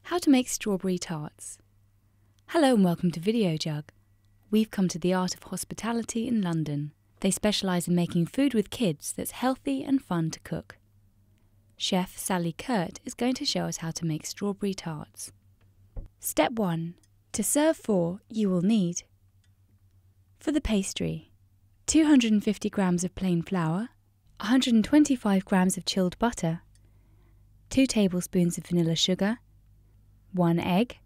How to make strawberry tarts. Hello and welcome to Videojug. We've come to the Art of Hospitality in London. They specialise in making food with kids that's healthy and fun to cook. Chef Sally Kurt is going to show us how to make strawberry tarts. Step 1. To serve 4, you will need, for the pastry, 250 grams of plain flour, 125 grams of chilled butter, 2 tablespoons of vanilla sugar, 1 egg,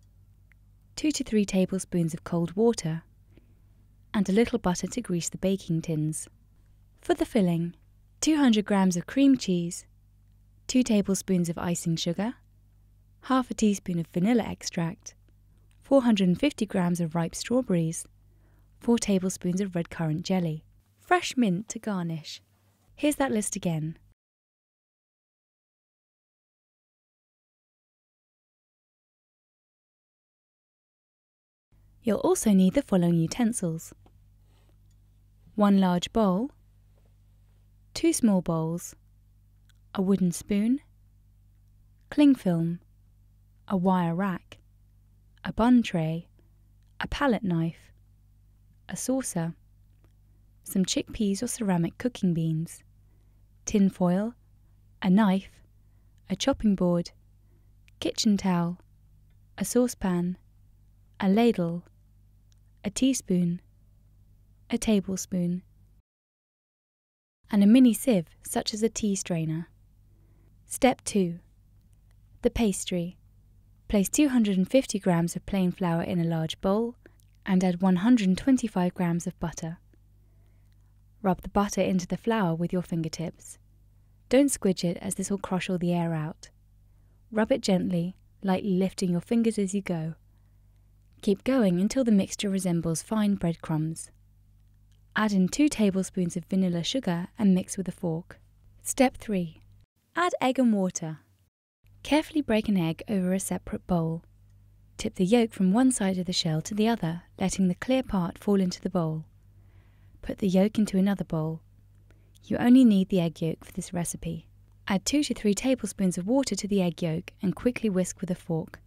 2 to 3 tablespoons of cold water, and a little butter to grease the baking tins. For the filling, 200 grams of cream cheese, 2 tablespoons of icing sugar, half a teaspoon of vanilla extract, 450 grams of ripe strawberries, 4 tablespoons of red currant jelly, fresh mint to garnish. Here's that list again. You'll also need the following utensils: 1 large bowl, 2 small bowls, a wooden spoon, cling film, a wire rack, a bun tray, a palette knife, a saucer, some chickpeas or ceramic cooking beans, tin foil, a knife, a chopping board, kitchen towel, a saucepan, a ladle, a teaspoon, a tablespoon, and a mini sieve such as a tea strainer. Step 2. The pastry. Place 250 grams of plain flour in a large bowl and add 125 grams of butter. Rub the butter into the flour with your fingertips. Don't squidge it as this will crush all the air out. Rub it gently, lightly lifting your fingers as you go. Keep going until the mixture resembles fine breadcrumbs. Add in 2 tablespoons of vanilla sugar and mix with a fork. Step 3. Add egg and water. Carefully break an egg over a separate bowl. Tip the yolk from one side of the shell to the other, letting the clear part fall into the bowl. Put the yolk into another bowl. You only need the egg yolk for this recipe. Add 2 to 3 tablespoons of water to the egg yolk and quickly whisk with a fork.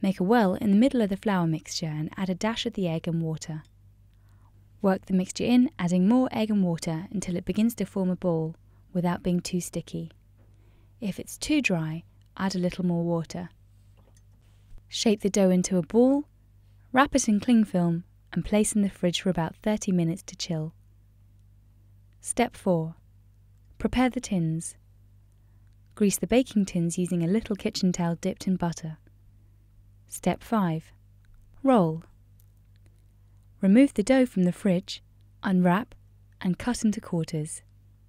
Make a well in the middle of the flour mixture and add a dash of the egg and water. Work the mixture in, adding more egg and water until it begins to form a ball without being too sticky. If it's too dry, add a little more water. Shape the dough into a ball, wrap it in cling film and place in the fridge for about 30 minutes to chill. Step 4. Prepare the tins. Grease the baking tins using a little kitchen towel dipped in butter. Step 5. Roll. Remove the dough from the fridge, unwrap and cut into quarters.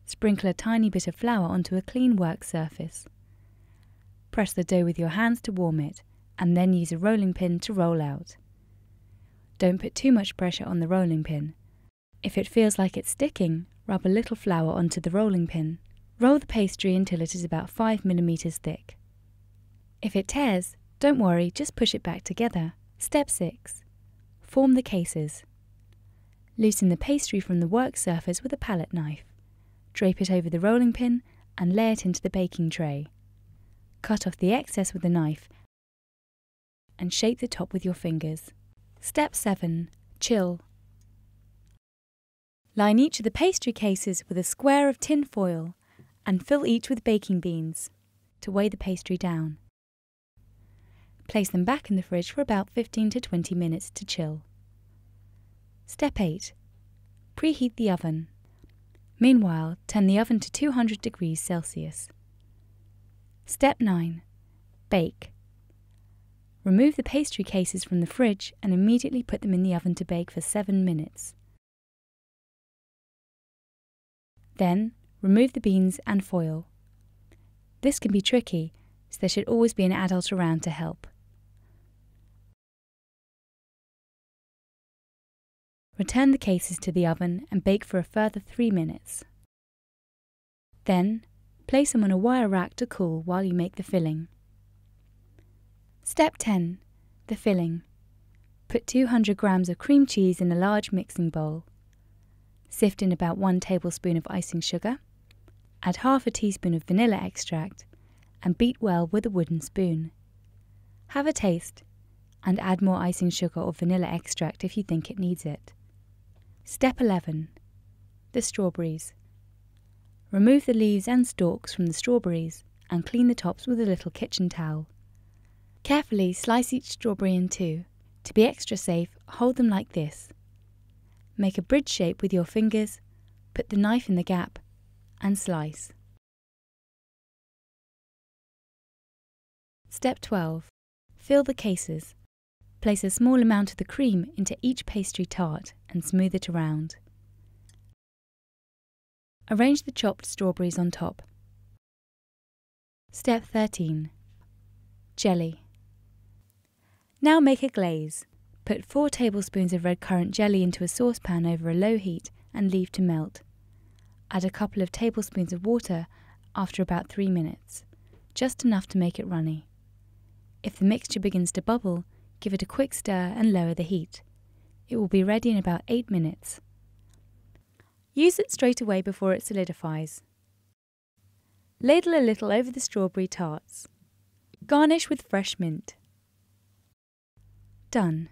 Sprinkle a tiny bit of flour onto a clean work surface. Press the dough with your hands to warm it and then use a rolling pin to roll out. Don't put too much pressure on the rolling pin. If it feels like it's sticking, rub a little flour onto the rolling pin. Roll the pastry until it is about 5 millimeters thick. If it tears, don't worry, just push it back together. Step 6. Form the cases. Loosen the pastry from the work surface with a palette knife. Drape it over the rolling pin and lay it into the baking tray. Cut off the excess with a knife and shape the top with your fingers. Step 7. Chill. Line each of the pastry cases with a square of tin foil and fill each with baking beans to weigh the pastry down. Place them back in the fridge for about 15 to 20 minutes to chill. Step 8. Preheat the oven. Meanwhile, turn the oven to 200 degrees Celsius. Step 9. Bake. Remove the pastry cases from the fridge and immediately put them in the oven to bake for 7 minutes. Then, remove the beans and foil. This can be tricky, so there should always be an adult around to help. Return the cases to the oven and bake for a further 3 minutes. Then, place them on a wire rack to cool while you make the filling. Step 10. The filling. Put 200 grams of cream cheese in a large mixing bowl. Sift in about 1 tablespoon of icing sugar. Add half a teaspoon of vanilla extract and beat well with a wooden spoon. Have a taste and add more icing sugar or vanilla extract if you think it needs it. Step 11. The strawberries. Remove the leaves and stalks from the strawberries and clean the tops with a little kitchen towel. Carefully slice each strawberry in two. To be extra safe, hold them like this. Make a bridge shape with your fingers, put the knife in the gap, and slice. Step 12. Fill the cases. Place a small amount of the cream into each pastry tart and smooth it around. Arrange the chopped strawberries on top. Step 13. Jelly. Now make a glaze. Put 4 tablespoons of red currant jelly into a saucepan over a low heat and leave to melt. Add a couple of tablespoons of water after about 3 minutes, just enough to make it runny. If the mixture begins to bubble, give it a quick stir and lower the heat. It will be ready in about 8 minutes. Use it straight away before it solidifies. Ladle a little over the strawberry tarts. Garnish with fresh mint. Done.